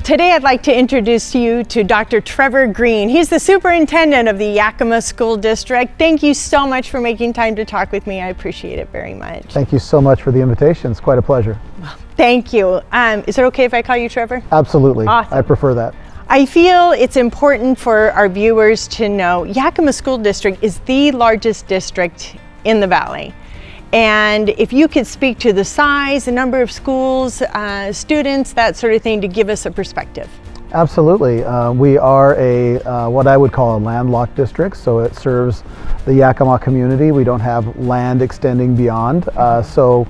Today I'd like to introduce you to Dr. Trevor Greene. He's the superintendent of the Yakima School District. Thank you so much for making time to talk with me. I appreciate it very much. Thank you so much for the invitation. It's quite a pleasure. Thank you. Is it okay if I call you Trevor? Absolutely. Awesome. I prefer that. I feel it's important for our viewers to know Yakima School District is the largest district in the Valley. And if you could speak to the size, the number of schools, students, that sort of thing, to give us a perspective. Absolutely. We are a what I would call a landlocked district, so it serves the Yakima community. We don't have land extending beyond, so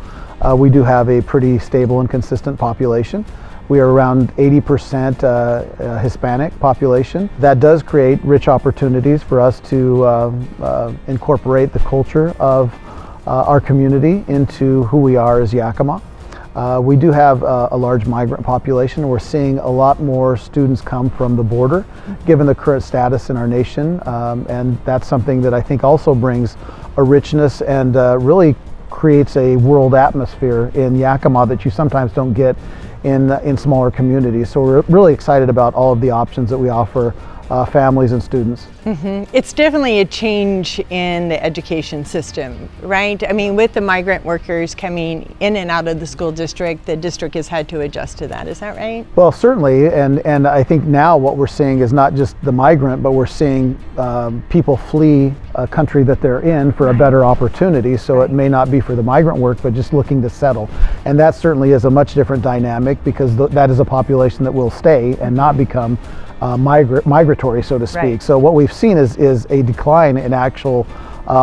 we do have a pretty stable and consistent population. We are around 80% Hispanic population. That does create rich opportunities for us to incorporate the culture of our community into who we are as Yakima. We do have a large migrant population. We're seeing a lot more students come from the border, given the current status in our nation, and that's something that I think also brings a richness and really creates a world atmosphere in Yakima that you sometimes don't get in smaller communities. So we're really excited about all of the options that we offer families and students. It's definitely a change in the education system, right? I mean, with the migrant workers coming in and out of the school district, the district has had to adjust to that. Is that right? Well, certainly, and I think now what we're seeing is not just the migrant, but we're seeing people flee a country that they're in for a better opportunity. So it may not be for the migrant work, but just looking to settle. And that certainly is a much different dynamic, because that is a population that will stay and not become migratory, so to speak. Right. So what we've seen is a decline in actual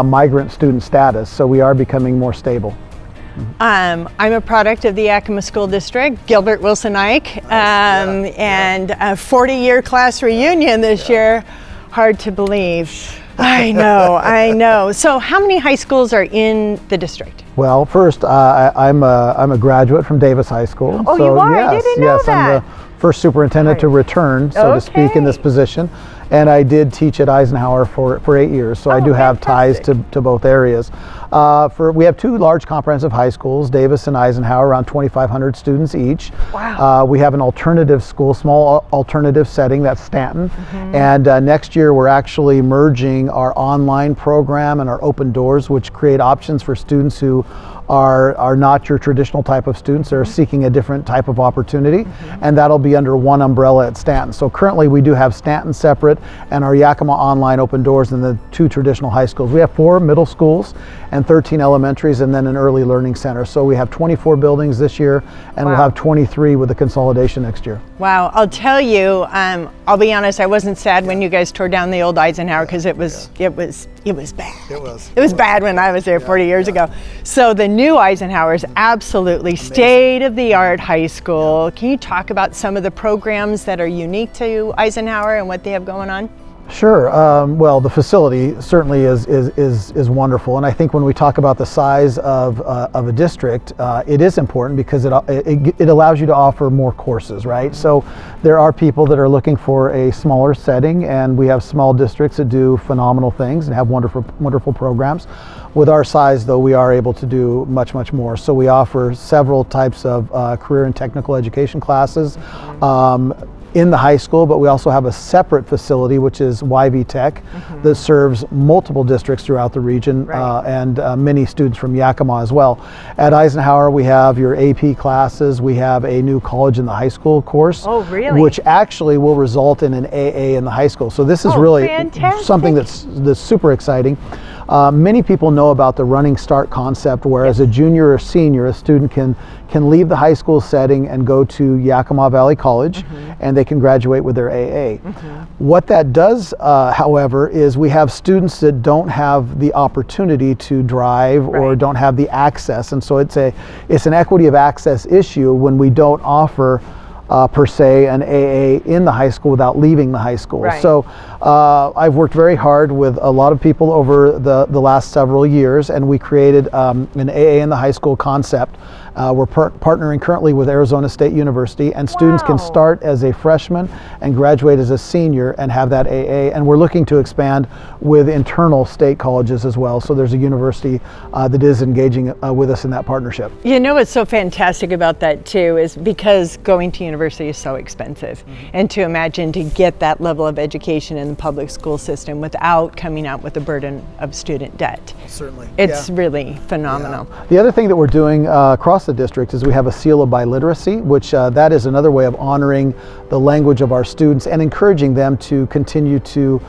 migrant student status. So we are becoming more stable. I'm a product of the Yakima School District, Gilbert Wilson Ike, and a 40-year class reunion this year. Hard to believe. I know. So how many high schools are in the district? Well, first, I'm a graduate from Davis High School. Oh, so you are? Yes, I didn't know that. I'm the first superintendent to return, so to speak, in this position. And I did teach at Eisenhower for 8 years, so I do have ties to both areas. We have two large comprehensive high schools, Davis and Eisenhower, around 2,500 students each. Wow. We have an alternative school, small alternative setting, that's Stanton. And next year we're actually merging our online program and our open doors, which create options for students who are not your traditional type of students. They're seeking a different type of opportunity, and that'll be under one umbrella at Stanton. So currently we do have Stanton separate and our Yakima online open doors and the two traditional high schools. We have 4 middle schools and 13 elementaries, and then an early learning center. So we have 24 buildings this year, and we'll have 23 with the consolidation next year. Wow, I'll tell you, I'll be honest, I wasn't sad when you guys tore down the old Eisenhower, because it was bad. It was bad when I was there 40 years ago. So the new Eisenhower is absolutely state-of-the-art high school. Can you talk about some of the programs that are unique to Eisenhower and what they have going on? Sure. Well, the facility certainly is wonderful, and I think when we talk about the size of a district, it is important because it allows you to offer more courses, right? So there are people that are looking for a smaller setting, and we have small districts that do phenomenal things and have wonderful programs. With our size, though, we are able to do much more. So we offer several types of career and technical education classes in the high school, but we also have a separate facility, which is YV Tech, that serves multiple districts throughout the region, and many students from Yakima as well. At Eisenhower, we have your AP classes. We have a new college in the high school course, which actually will result in an AA in the high school. So this is really something that's super exciting. Many people know about the running start concept, where as a junior or senior, a student can leave the high school setting and go to Yakima Valley College, and they can graduate with their AA. What that does, however, is we have students that don't have the opportunity to drive or don't have the access, and so it's an equity of access issue when we don't offer per se an AA in the high school without leaving the high school. So I've worked very hard with a lot of people over the last several years, and we created an AA in the high school concept. We're partnering currently with Arizona State University, and students can start as a freshman and graduate as a senior and have that AA, and we're looking to expand with internal state colleges as well. So there's a university that is engaging with us in that partnership. You know what's so fantastic about that too is because going to university university is so expensive. And to imagine to get that level of education in the public school system without coming out with the burden of student debt. Certainly. It's really phenomenal. Yeah. The other thing that we're doing across the district is we have a seal of biliteracy, which that is another way of honoring the language of our students and encouraging them to continue to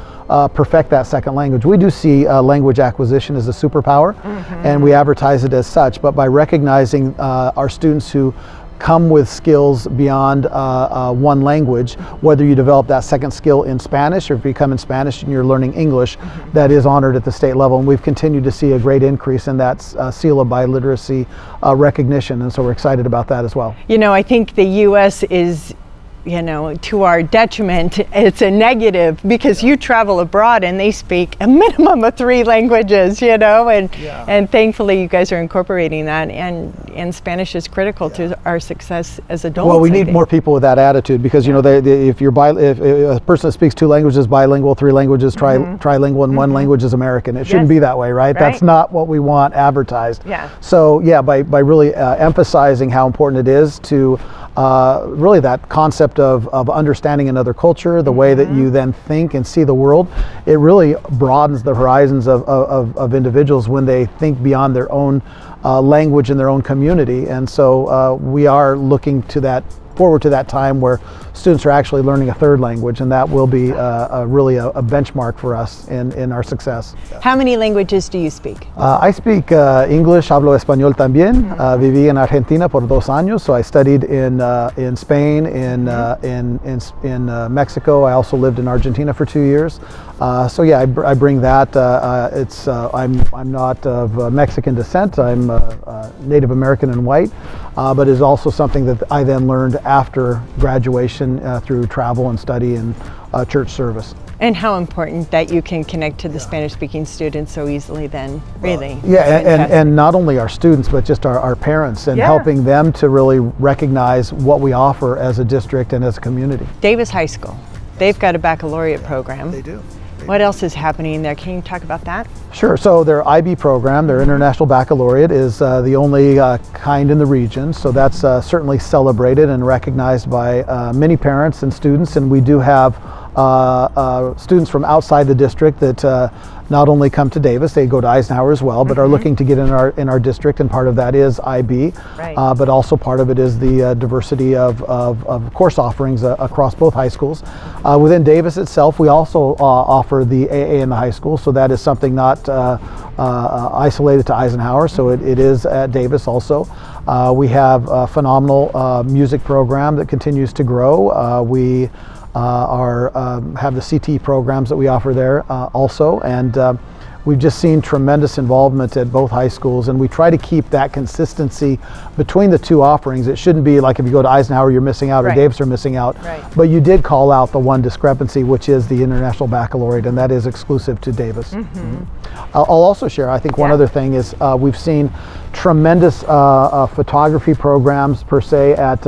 perfect that second language. We do see language acquisition as a superpower, and we advertise it as such, but by recognizing our students who come with skills beyond one language, whether you develop that second skill in Spanish or if you come in Spanish and you're learning English, that is honored at the state level. And we've continued to see a great increase in that seal of biliteracy recognition, and so we're excited about that as well. You know, I think the U.S. is, you know, to our detriment, it's a negative because you travel abroad and they speak a minimum of 3 languages, you know, and thankfully you guys are incorporating that, and Spanish is critical to our success as adults. Well, we need more people with that attitude because, you know, if a person that speaks 2 languages, bilingual, 3 languages, trilingual, and 1 language is American. It shouldn't be that way, right? That's not what we want advertised. So yeah, by really emphasizing how important it is to really that concept of understanding another culture, the way that you then think and see the world, it really broadens the horizons of individuals when they think beyond their own language and their own community. And so we are looking to forward to that time where students are actually learning a 3rd language, and that will be really a benchmark for us in our success. How many languages do you speak? I speak English, hablo español también. Viví en Argentina por 2 años, so I studied in Spain, in Mexico. I also lived in Argentina for 2 years. So yeah, I bring that. I'm not of Mexican descent. I'm Native American and white, but it's also something that I then learned after graduation through travel and study and church service. And how important that you can connect to the Spanish-speaking students so easily then, really. And not only our students, but just our parents, and helping them to really recognize what we offer as a district and as a community. Davis High School, they've got a baccalaureate program. They do. What else is happening there? Can you talk about that? Sure. So their IB program, their International Baccalaureate, is the only kind in the region. So that's certainly celebrated and recognized by many parents and students. And we do have students from outside the district that not only come to Davis, they go to Eisenhower as well, but are looking to get in our district, and part of that is IB, but also part of it is the diversity of course offerings across both high schools. Within Davis itself, we also offer the AA in the high school, so that is something not isolated to Eisenhower, so it is at Davis also. We have a phenomenal music program that continues to grow. We have the CT programs that we offer there also, and we've just seen tremendous involvement at both high schools, and we try to keep that consistency between the 2 offerings. It shouldn't be like if you go to Eisenhower you're missing out, or Davis are missing out, but you did call out the one discrepancy, which is the International Baccalaureate, and that is exclusive to Davis. I'll also share, I think one other thing is we've seen tremendous photography programs per se at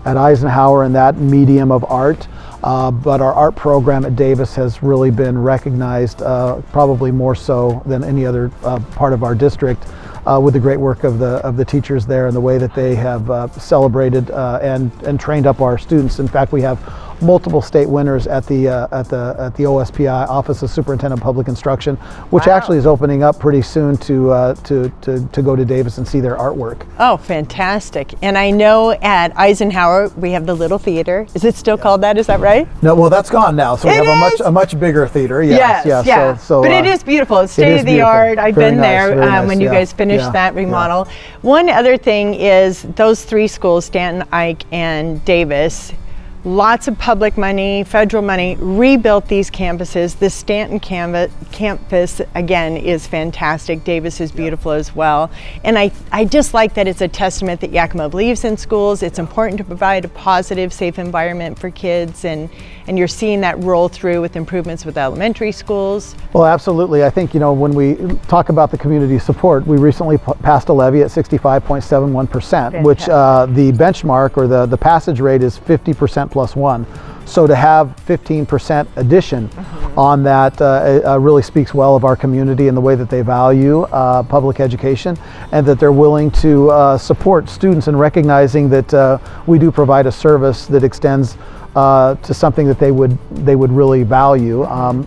Eisenhower in that medium of art. But our art program at Davis has really been recognized, probably more so than any other part of our district, with the great work of the teachers there and the way that they have celebrated and trained up our students. In fact, we have multiple state winners at the OSPI, Office of Superintendent of Public Instruction, which actually is opening up pretty soon to go to Davis and see their artwork. Oh, fantastic! And I know at Eisenhower we have the little theater. Is it still called that? Is that right? No, well, that's gone now. So we have a much bigger theater. Yes. So, but it is beautiful. It's state of the art. I've been there when you guys finished that remodel. One other thing is those 3 schools, Stanton, Ike, and Davis. Lots of public money, federal money, rebuilt these campuses. The Stanton campus, again, is fantastic. Davis is beautiful as well. And I just like that it's a testament that Yakima believes in schools. It's important to provide a positive, safe environment for kids, and you're seeing that roll through with improvements with elementary schools. Well, absolutely. I think, you know, when we talk about the community support, we recently passed a levy at 65.71%, which the benchmark or the passage rate is 50% plus 1. So to have 15% addition on that really speaks well of our community and the way that they value public education, and that they're willing to support students in recognizing that we do provide a service that extends to something that they would really value.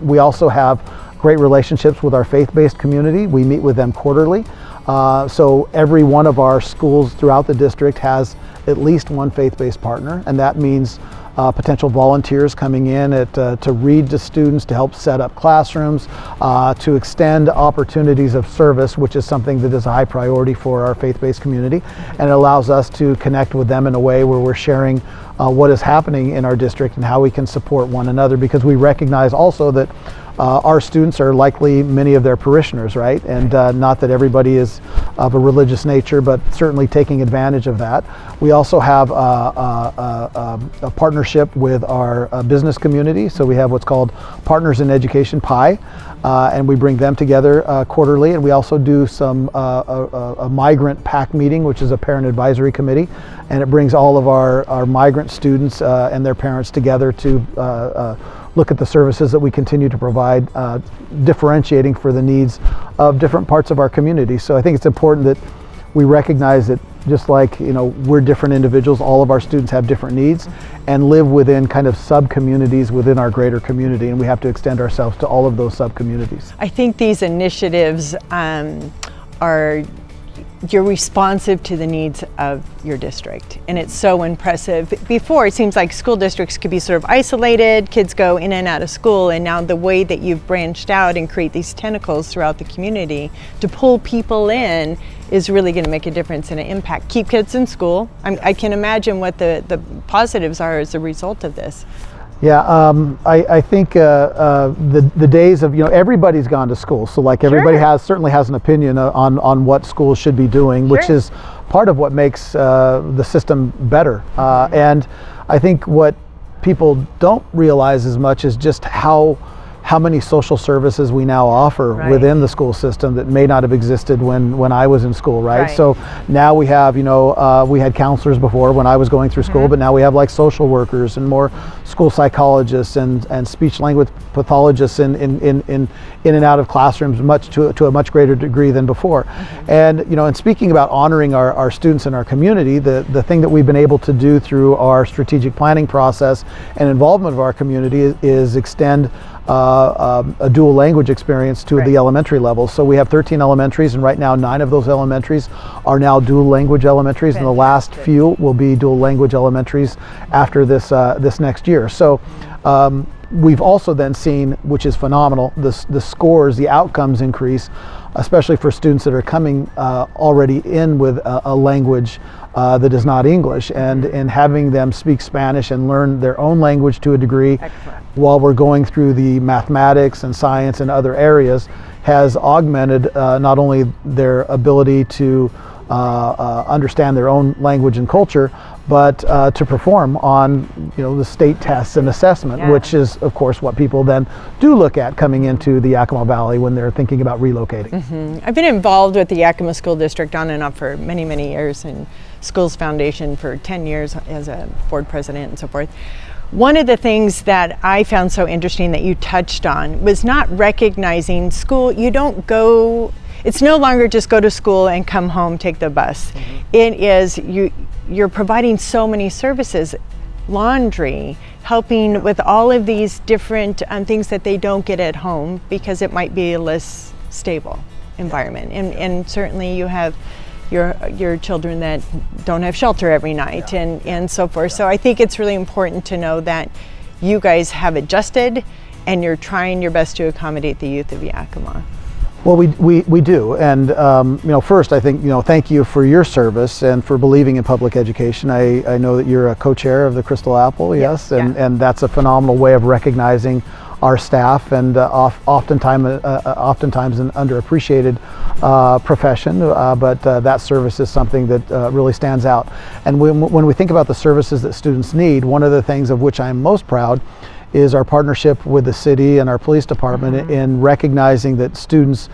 We also have great relationships with our faith-based community. We meet with them quarterly. So every one of our schools throughout the district has at least one faith-based partner, and that means potential volunteers coming in to read to students, to help set up classrooms, to extend opportunities of service, which is something that is a high priority for our faith-based community. And it allows us to connect with them in a way where we're sharing what is happening in our district and how we can support one another, because we recognize also that our students are likely many of their parishioners, right? And not that everybody is of a religious nature, but certainly taking advantage of that. We also have a partnership with our business community. So we have what's called Partners in Education, PI, and we bring them together quarterly. And we also do some a migrant PAC meeting, which is a parent advisory committee. And it brings all of our migrant students and their parents together to look at the services that we continue to provide, differentiating for the needs of different parts of our community. So I think it's important that we recognize that just like, we're different individuals, all of our students have different needs and live within kind of sub-communities within our greater community, and we have to extend ourselves to all of those sub-communities. I think these initiatives you're responsive to the needs of your district, and it's so impressive. Before, it seems like school districts could be sort of isolated, kids go in and out of school, and now the way that you've branched out and create these tentacles throughout the community to pull people in is really going to make a difference and an impact. Keep kids in school. I can imagine what the positives are as a result of this. Yeah, I think the days of, everybody's gone to school, so like everybody certainly has an opinion on what schools should be doing, which is part of what makes the system better. And I think what people don't realize as much is just how many social services we now offer within the school system that may not have existed when I was in school, right? So now we have, we had counselors before when I was going through school, but now we have like social workers and more school psychologists and speech language pathologists in and out of classrooms to a much greater degree than before. And, and speaking about honoring our students in our community, the thing that we've been able to do through our strategic planning process and involvement of our community is extend a dual language experience to the elementary level. So we have 13 elementaries, and right now 9 of those elementaries are now dual language elementaries, and the last few will be dual language elementaries after this next year. So we've also then seen, which is phenomenal, the scores, the outcomes increase, especially for students that are coming already in with a language that is not English, and having them speak Spanish and learn their own language to a degree while we're going through the mathematics and science and other areas has augmented not only their ability to understand their own language and culture, but to perform on the state tests and assessment, which is of course what people then do look at coming into the Yakima Valley when they're thinking about relocating. I've been involved with the Yakima School District on and off for many, many years, and Schools Foundation for 10 years as a board president and so forth. One of the things that I found so interesting that you touched on was not recognizing school. It's no longer just go to school and come home, take the bus. It is you're providing so many services, laundry, helping with all of these different things that they don't get at home because it might be a less stable environment. And certainly you have your children that don't have shelter every night and so forth. So I think it's really important to know that you guys have adjusted and you're trying your best to accommodate the youth of Yakima. Well, we do, and first I think thank you for your service and for believing in public education. I know that you're a co-chair of the Crystal Apple, yes, and that's a phenomenal way of recognizing our staff, and oftentimes an underappreciated profession, but that service is something that really stands out. And when we think about the services that students need, one of the things of which I'm most proud is our partnership with the city and our police department in recognizing that students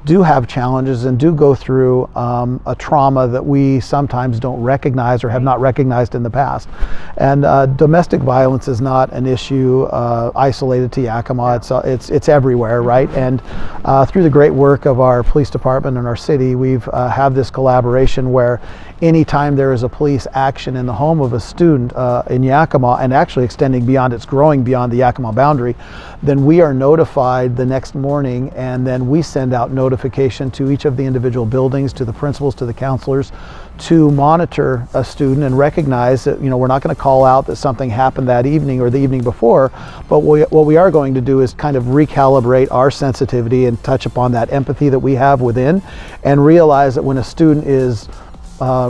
do have challenges and do go through a trauma that we sometimes don't recognize or have not recognized in the past. And domestic violence is not an issue isolated to Yakima. It's everywhere, right? And through the great work of our police department and our city, we've have this collaboration where anytime there is a police action in the home of a student in Yakima, and actually extending beyond, it's growing beyond the Yakima boundary, then we are notified the next morning, and then we send out notification to each of the individual buildings, to the principals, to the counselors, to monitor a student and recognize that, we're not going to call out that something happened that evening or the evening before, but what we are going to do is kind of recalibrate our sensitivity and touch upon that empathy that we have within, and realize that when a student is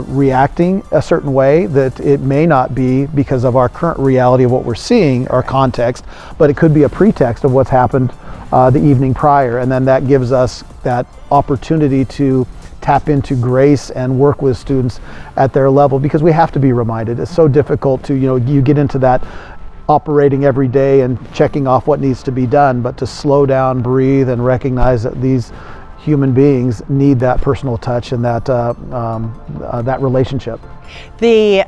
reacting a certain way, that it may not be because of our current reality of what we're seeing, our context, but it could be a pretext of what's happened the evening prior. And then that gives us that opportunity to tap into grace and work with students at their level, because we have to be reminded. It's so difficult to, you get into that operating every day and checking off what needs to be done, but to slow down, breathe, and recognize that these human beings need that personal touch and that relationship. The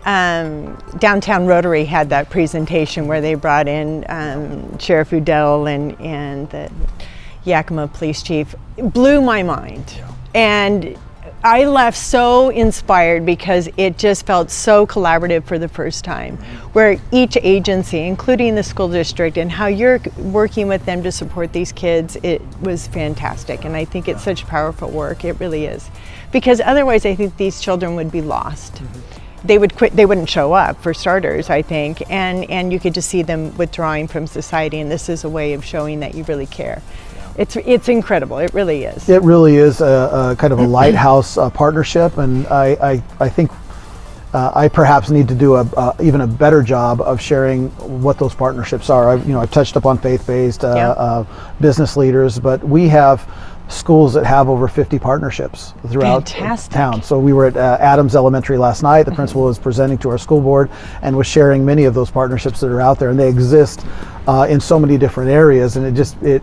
Downtown Rotary had that presentation where they brought in Sheriff Udell and the Yakima Police Chief. It blew my mind. And I left so inspired because it just felt so collaborative for the first time, where each agency, including the school district, and how you're working with them to support these kids, it was fantastic. And I think it's such powerful work, it really is. Because otherwise I think these children would be lost. They would quit, they wouldn't show up, for starters, I think, and you could just see them withdrawing from society, and this is a way of showing that you really care. It's incredible. It really is. It really is a kind of a lighthouse partnership, and I think I perhaps need to do even a better job of sharing what those partnerships are. I've touched upon faith-based business leaders, but we have schools that have over 50 partnerships throughout town. So we were at Adams Elementary last night. The principal was presenting to our school board and was sharing many of those partnerships that are out there, and they exist in so many different areas. And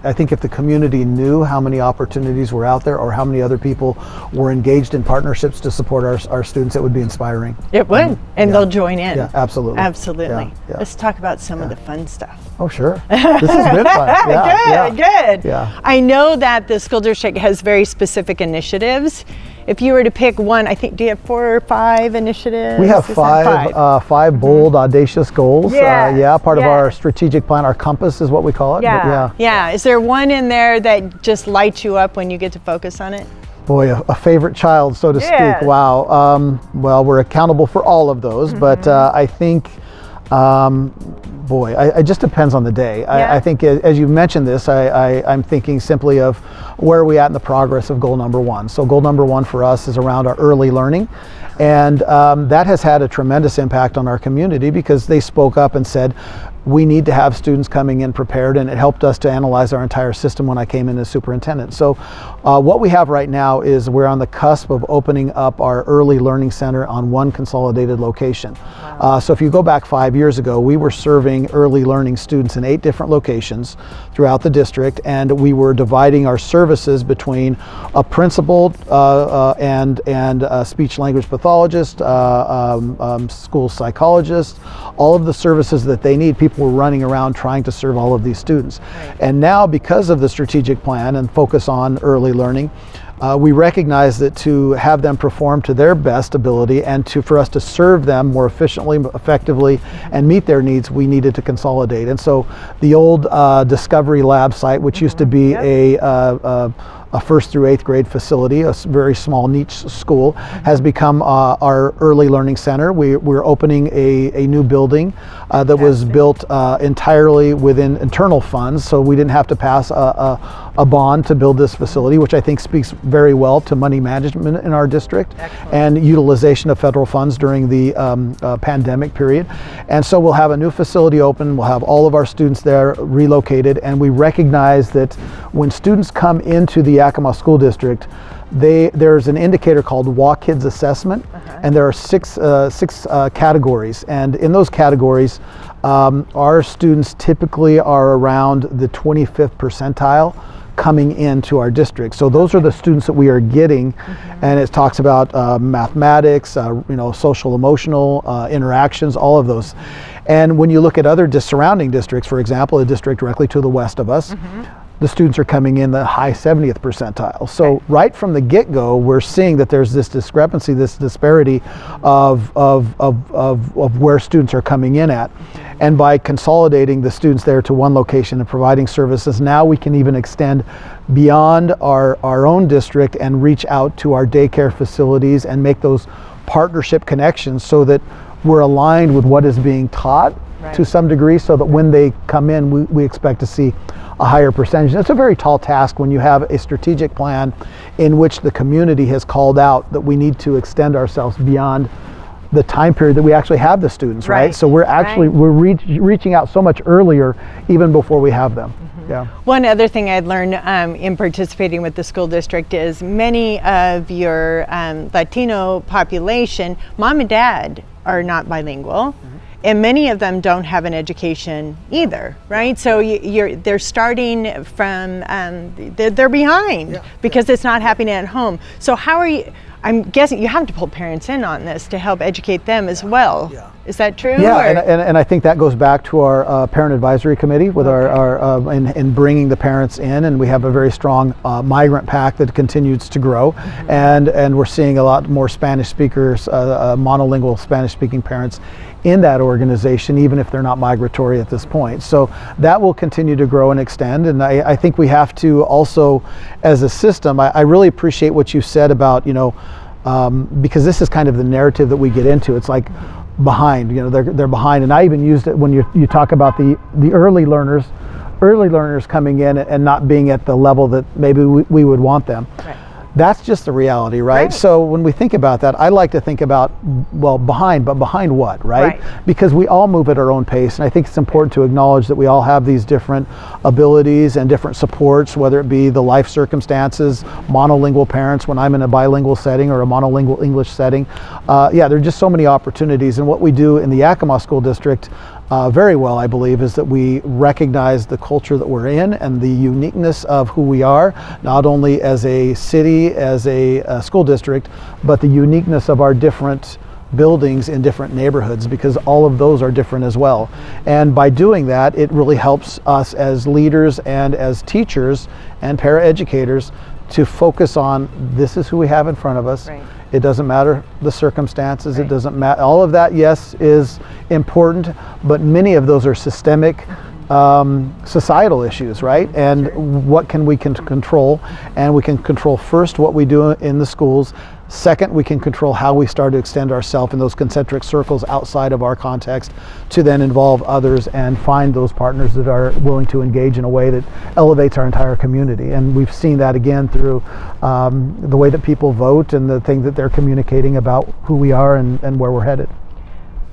I think if the community knew how many opportunities were out there, or how many other people were engaged in partnersps to support our students, it would be inspiring. It would, and they'll join in. Yeah, absolutely. Absolutely. Yeah. Let's talk about some of the fun stuff. Oh, sure. This has been fun. Good. Yeah. I know that the school district has very specific initiatives. If you were to pick one, I think, do you have 4 or 5 initiatives? We have five bold, audacious goals. Part of our strategic plan. Our compass is what we call it. Yeah. Is there one in there that just lights you up when you get to focus on it? Boy, a favorite child, so to speak. Wow. Well, we're accountable for all of those, but I think, it just depends on the day. I think as you mentioned this, I'm thinking simply of where are we at in the progress of goal number 1. So goal number 1 for us is around our early learning. And that has had a tremendous impact on our community, because they spoke up and said, we need to have students coming in prepared, and it helped us to analyze our entire system when I came in as superintendent. So what we have right now is we're on the cusp of opening up our early learning center on one consolidated location. Wow. So if you go back 5 years ago, we were serving early learning students in 8 different locations throughout the district, and we were dividing our services between a principal and a speech language pathologist, school psychologist, all of the services that they need. People were running around trying to serve all of these students. Right. And now, because of the strategic plan and focus on early learning, we recognize that to have them perform to their best ability and for us to serve them more efficiently, effectively, and meet their needs, we needed to consolidate. And so the old Discovery Lab site, which used to be a 1st through 8th grade facility, a very small niche school, has become our early learning center. We're opening a new building that was built entirely within internal funds, so we didn't have to pass a bond to build this facility, which I think speaks very well to money management in our district. Excellent. And utilization of federal funds during the pandemic period. And so we'll have a new facility open, we'll have all of our students there relocated, and we recognize that when students come into the Yakima School District, there's an indicator called Walk Kids Assessment, and there are six categories, and in those categories our students typically are around the 25th percentile coming into our district. So those are the students that we are getting, and it talks about mathematics, social emotional interactions, all of those. And when you look at other surrounding districts, for example, a district directly to the west of us, the students are coming in the high 70th percentile. So right from the get-go, we're seeing that there's this discrepancy, this disparity of where students are coming in at. And by consolidating the students there to one location and providing services, now we can even extend beyond our own district and reach out to our daycare facilities and make those partnership connections so that we're aligned with what is being taught to some degree, so that when they come in, we expect to see a higher percentage. It's a very tall task when you have a strategic plan in which the community has called out that we need to extend ourselves beyond the time period that we actually have the students, right? So we're actually reaching out so much earlier, even before we have them. Yeah. One other thing I'd learned in participating with the school district is many of your Latino population, mom and dad are not bilingual. And many of them don't have an education either, right? So they're starting from, they're behind because it's not happening at home. So how are you, I'm guessing you have to pull parents in on this to help educate them as well. Is that true? Yeah, and I think that goes back to our parent advisory committee with our in bringing the parents in, and we have a very strong migrant pack that continues to grow, and we're seeing a lot more Spanish speakers, monolingual Spanish speaking parents in that organization, even if they're not migratory at this point. So that will continue to grow and extend, and I think we have to also, as a system, I really appreciate what you said about, because this is kind of the narrative that we get into. It's like behind, they're behind, and I even used it when you talk about the early learners coming in and not being at the level that maybe we would want them. That's just the reality, right? So when we think about that, I like to think about, well, behind, but behind what, right? Because we all move at our own pace, and I think it's important to acknowledge that we all have these different abilities and different supports, whether it be the life circumstances, monolingual parents when I'm in a bilingual setting or a monolingual English setting. There are just so many opportunities, and what we do in the Yakima School District very well, I believe, is that we recognize the culture that we're in and the uniqueness of who we are, not only as a city, as a school district, but the uniqueness of our different buildings in different neighborhoods, because all of those are different as well. And by doing that, it really helps us as leaders and as teachers and paraeducators to focus on, this is who we have in front of us. It doesn't matter the circumstances, it doesn't matter, all of that, yes, is important, but many of those are systemic societal issues, right? And what can we control? And we can control first what we do in the schools. Second, we can control how we start to extend ourselves in those concentric circles outside of our context to then involve others and find those partners that are willing to engage in a way that elevates our entire community. And we've seen that again through the way that people vote and the thing that they're communicating about who we are and where we're headed.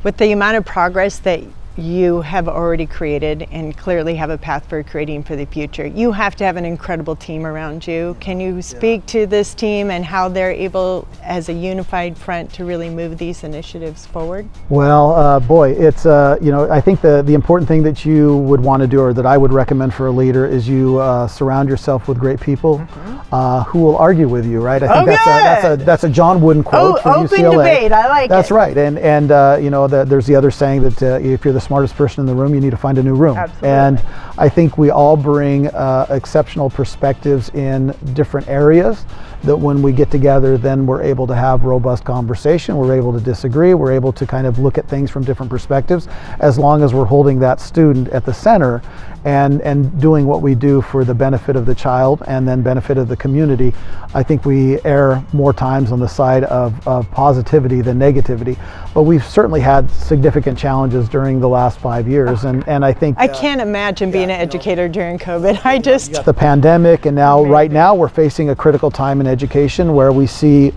With the amount of progress that you have already created and clearly have a path for creating for the future, you have to have an incredible team around you. Can you speak to this team and how they're able, as a unified front, to really move these initiatives forward? Well, boy, it's I think the important thing that you would want to do, or that I would recommend for a leader, is you surround yourself with great people who will argue with you, right? I think that's a John Wooden quote from UCLA. Open debate, I like it. That's right, and there's the other saying that if you're the smartest person in the room, you need to find a new room. Absolutely. And I think we all bring exceptional perspectives in different areas that when we get together, then we're able to have robust conversation, we're able to disagree, we're able to kind of look at things from different perspectives, as long as we're holding that student at the center and doing what we do for the benefit of the child and then benefit of the community. I think we err more times on the side of positivity than negativity, but we've certainly had significant challenges during the last 5 years, and I think I can't imagine being an educator during COVID. I just the pandemic, and now right now we're facing a critical time in education where we see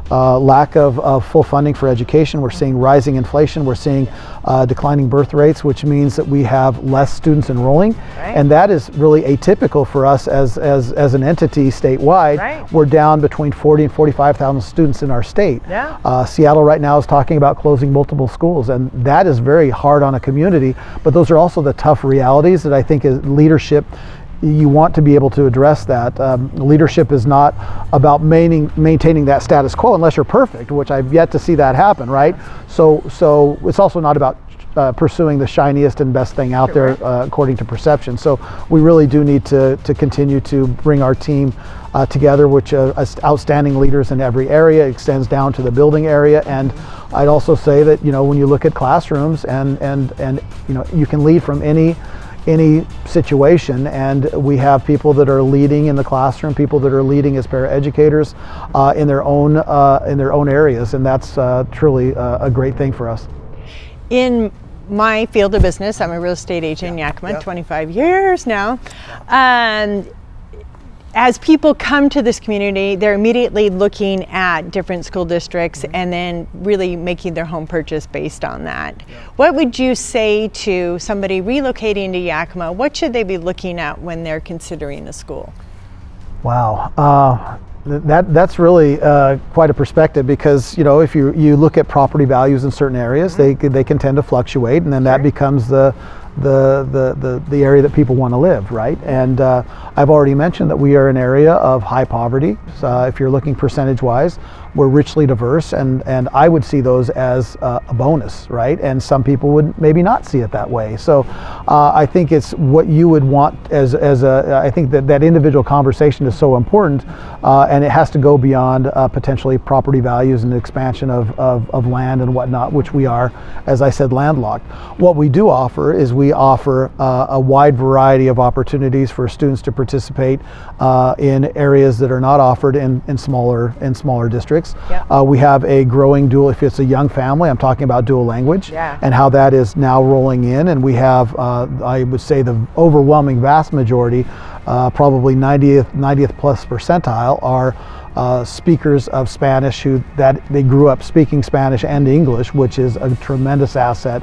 lack of full funding for education. We're seeing rising inflation. We're seeing declining birth rates, which means that we have less students enrolling, and that is really atypical for us as an entity statewide. We're down between 40 and 45,000 students in our state. Seattle right now is talking about closing multiple schools, and that is very hard on a community, but those are also the tough realities that I think as leadership you want to be able to address that. Leadership is not about maintaining that status quo unless you're perfect, which I've yet to see that happen, right? So it's also not about pursuing the shiniest and best thing out there according to perception. So we really do need to continue to bring our team together, which outstanding leaders in every area. It extends down to the building area. And I'd also say that, when you look at classrooms and you can lead from any situation, and we have people that are leading in the classroom, people that are leading as paraeducators in their own areas, and that's truly a great thing for us. In my field of business, I'm a real estate agent in Yakima, 25 years now. As people come to this community, they're immediately looking at different school districts and then really making their home purchase based on that. What would you say to somebody relocating to Yakima? What should they be looking at when they're considering a school? Wow. That's really quite a perspective, because if you look at property values in certain areas, they can tend to fluctuate, and then that becomes the area that people want to live, right? And I've already mentioned that we are an area of high poverty. If you're looking percentage-wise, we're richly diverse, and I would see those as a bonus, right? And some people would maybe not see it that way. So I think it's what you would want I think that individual conversation is so important, and it has to go beyond potentially property values and expansion of land and whatnot, which we are, as I said, landlocked. What we do offer is we offer a wide variety of opportunities for students to participate in areas that are not offered in smaller districts. We have a growing dual, if it's a young family, I'm talking about dual language, and how that is now rolling in. And we have, I would say, the overwhelming vast majority, probably 90th plus percentile, are speakers of Spanish that they grew up speaking Spanish and English, which is a tremendous asset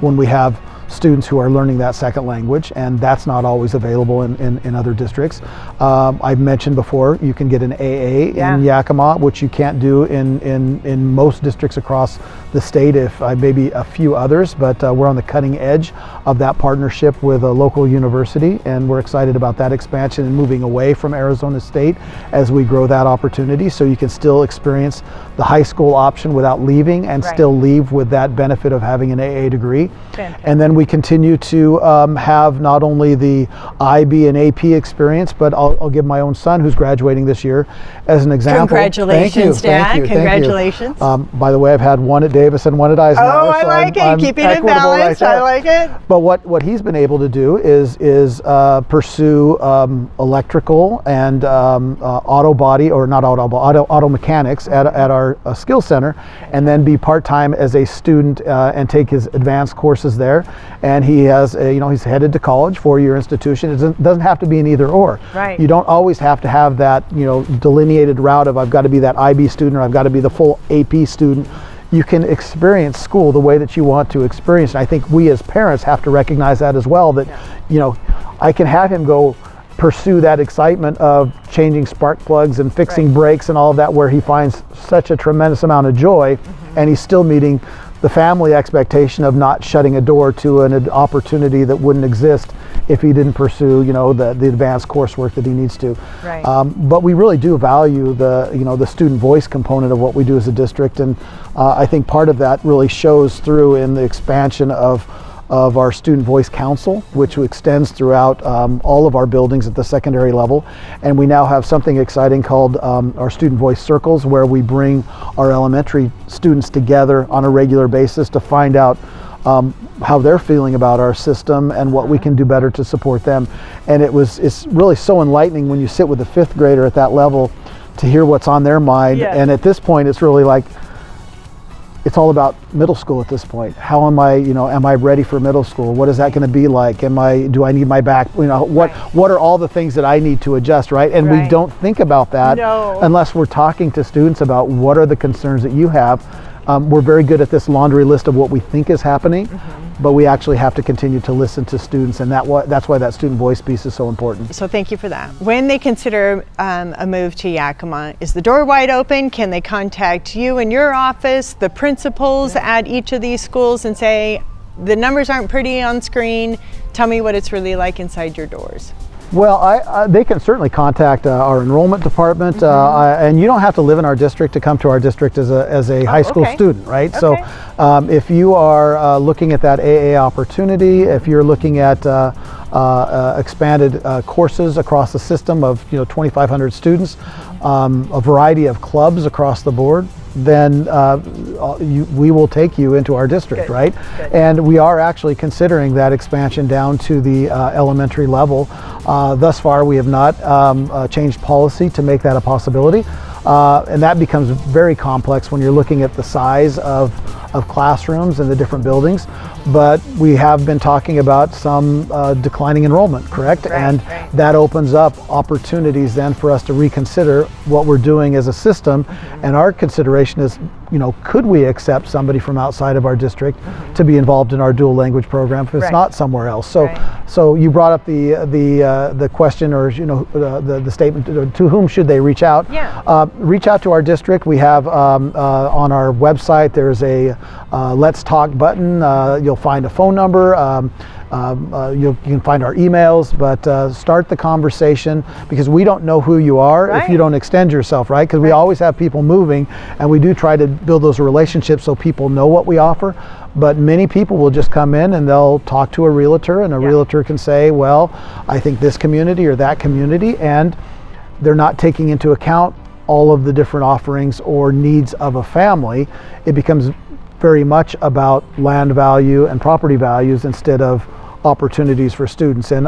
when we have students who are learning that second language, and that's not always available in other districts. I've mentioned before, you can get an AA in Yakima, which you can't do in most districts across the state, if maybe a few others, but we're on the cutting edge of that partnership with a local university, and we're excited about that expansion and moving away from Arizona State as we grow that opportunity, so you can still experience the high school option without leaving and still leave with that benefit of having an AA degree. And then we continue to have not only the IB and AP experience, but I'll give my own son, who's graduating this year, as an example. Congratulations, Dad. Congratulations. By the way, I've had one at Davis and one at Eisenhower. Oh, I like it. Keeping it balanced. I like it. But what he's been able to do is pursue electrical and auto mechanics at our skill center, and then be part-time as a student and take his advanced courses there. And he has, he's headed to college, 4-year institution. It doesn't have to be an either or. Right. You don't always have to have that, delineated route of I've got to be that IB student or I've got to be the full AP student. You can experience school the way that you want to experience. And I think we as parents have to recognize that as well, that, I can have him go pursue that excitement of changing spark plugs and fixing brakes and all of that, where he finds such a tremendous amount of joy, and he's still meeting the family expectation of not shutting a door to an opportunity that wouldn't exist if he didn't pursue, the advanced coursework that he needs to. Right. But we really do value the student voice component of what we do as a district, and I think part of that really shows through in the expansion of our Student Voice Council, which extends throughout all of our buildings at the secondary level. And we now have something exciting called our Student Voice Circles, where we bring our elementary students together on a regular basis to find out how they're feeling about our system and what we can do better to support them. And it's really so enlightening when you sit with a 5th grader at that level to hear what's on their mind. And at this point, it's really like, it's all about middle school at this point. How am I ready for middle school? What is that going to be like? Do I need my back? What are all the things that I need to adjust, right? And we don't think about that unless we're talking to students about what are the concerns that you have. We're very good at this laundry list of what we think is happening, but we actually have to continue to listen to students, and that's why that student voice piece is so important. So thank you for that. When they consider a move to Yakima, is the door wide open? Can they contact you in your office, the principals at each of these schools, and say, the numbers aren't pretty on screen, tell me what it's really like inside your doors? Well, they can certainly contact our enrollment department, and you don't have to live in our district to come to our district as a high school student, right? So if you are looking at that AA opportunity, if you're looking at expanded courses across the system of 2,500 students, a variety of clubs across the board, then we will take you into our district, right? And we are actually considering that expansion down to the elementary level. Thus far, we have not changed policy to make that a possibility. And that becomes very complex when you're looking at the size of classrooms and the different buildings. But we have been talking about some declining enrollment, correct? And that opens up opportunities then for us to reconsider what we're doing as a system. And our consideration is, could we accept somebody from outside of our district to be involved in our dual language program if it's not somewhere else? So you brought up the question, or the statement, to whom should they reach out? Reach out to our district. We have on our website, there's a Let's Talk button. You'll find a phone number. You can find our emails, but start the conversation, because we don't know who you are if you don't extend yourself, right? Because we always have people moving, and we do try to build those relationships so people know what we offer. But many people will just come in and they'll talk to a realtor, and a realtor can say, well, I think this community or that community, and they're not taking into account all of the different offerings or needs of a family. It becomes very much about land value and property values instead of opportunities for students. And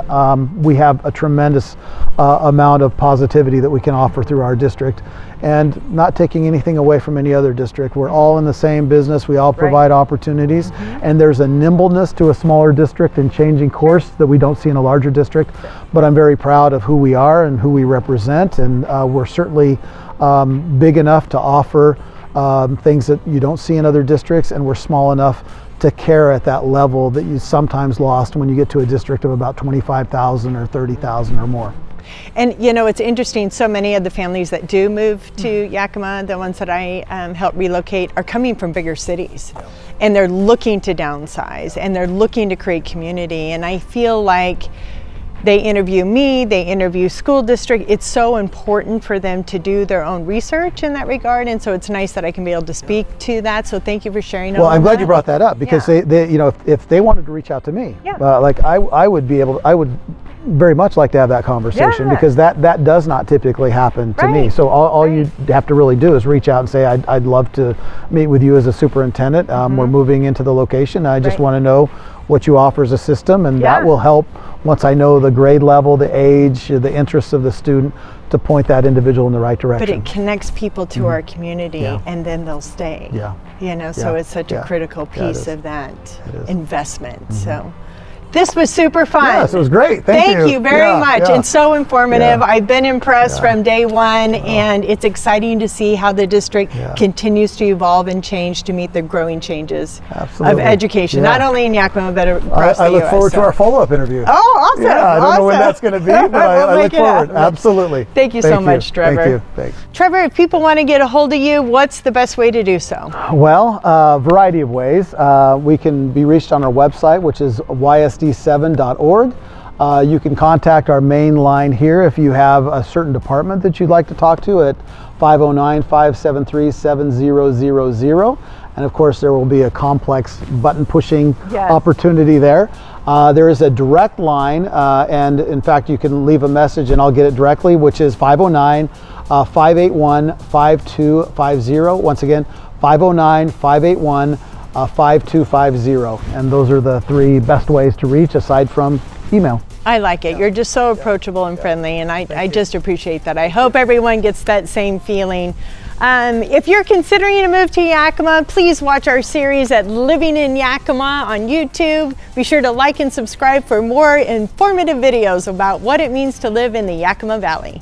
we have a tremendous amount of positivity that we can offer through our district, and not taking anything away from any other district. We're all in the same business. We all provide opportunities, and there's a nimbleness to a smaller district in changing course that we don't see in a larger district. But I'm very proud of who we are and who we represent, and we're certainly big enough to offer things that you don't see in other districts, and we're small enough to care at that level that you sometimes lost when you get to a district of about 25,000 or 30,000 or more. And it's interesting, so many of the families that do move to Yakima, the ones that I help relocate, are coming from bigger cities. And they're looking to downsize, and they're looking to create community. And I feel like they interview me, they interview school district. It's so important for them to do their own research in that regard, and so it's nice that I can be able to speak to that. So thank you for sharing. Well, I'm glad you brought that up, because they if they wanted to reach out to me, I would very much like to have that conversation, because that does not typically happen to me. So all you have to really do is reach out and say, I'd love to meet with you as a superintendent. We're moving into the location. I just want to know what you offer as a system, and that will help, once I know the grade level, the age, the interests of the student, to point that individual in the right direction. But it connects people to our community, and then they'll stay. So it's such a critical piece of that investment. So this was super fun. Yes, it was great. Thank you very much, and so informative. I've been impressed from day one, and it's exciting to see how the district continues to evolve and change to meet the growing changes of education, not only in Yakima, but across the U.S. I look forward to our follow-up interview. Oh, awesome. I don't know when that's going to be, but I look forward. Absolutely. Thank you so much, Trevor. Thank you. Thanks. Trevor, if people want to get a hold of you, what's the best way to do so? Well, a variety of ways. We can be reached on our website, which is ysd7.org. You can contact our main line here if you have a certain department that you'd like to talk to at 509-573-7000. And of course, there will be a complex button pushing opportunity there. There is a direct line, and in fact, you can leave a message and I'll get it directly, which is 509-581-5250. Once again, 509-581-5250. And those are the three best ways to reach, aside from email. I like it. You're just so approachable and friendly, and I just appreciate that. I hope everyone gets that same feeling. If you're considering a move to Yakima, please watch our series at Living in Yakima on YouTube. Be sure to like and subscribe for more informative videos about what it means to live in the Yakima Valley.